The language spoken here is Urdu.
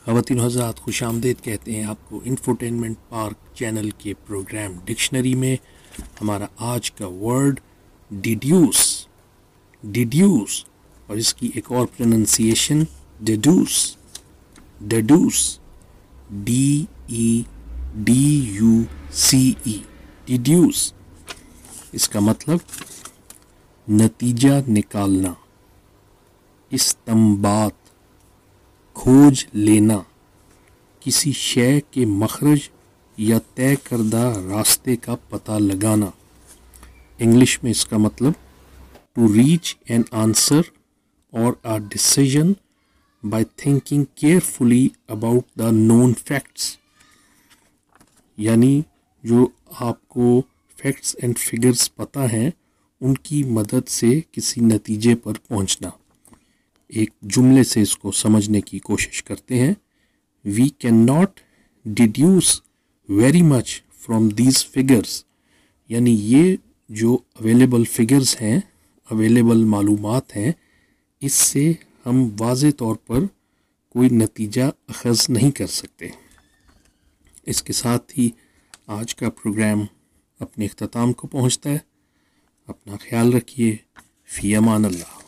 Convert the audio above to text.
خواتین و حضرات، خوش آمدید کہتے ہیں آپ کو انفوٹینمنٹ پارک چینل کے پروگرام ڈکشنری میں۔ ہمارا آج کا ورڈ ڈیڈیوس، ڈیڈیوس، اور اس کی ایک اور پروننسیشن ڈیڈوس، ڈیڈوس، DEDUCE، ڈیڈیوس۔ اس کا مطلب نتیجہ نکالنا، استنباط، کھوج لینا، کسی شے کے مخرج یا طے کردہ راستے کا پتہ لگانا۔ انگلش میں اس کا مطلب ٹو ریچ این آنسر اور a decision by thinking carefully about the known facts، یعنی جو آپ کو فیکٹس اینڈ فگرز پتہ ہیں ان کی مدد سے کسی نتیجے پر پہنچنا۔ ایک جملے سے اس کو سمجھنے کی کوشش کرتے ہیں۔ We can not deduce very much from these figures, یعنی یہ جو اویلیبل فگرز ہیں، اویلیبل معلومات ہیں، اس سے ہم واضح طور پر کوئی نتیجہ اخذ نہیں کر سکتے۔ اس کے ساتھ ہی آج کا پروگرام اپنے اختتام کو پہنچتا ہے۔ اپنا خیال رکھیے۔ فی امان اللہ۔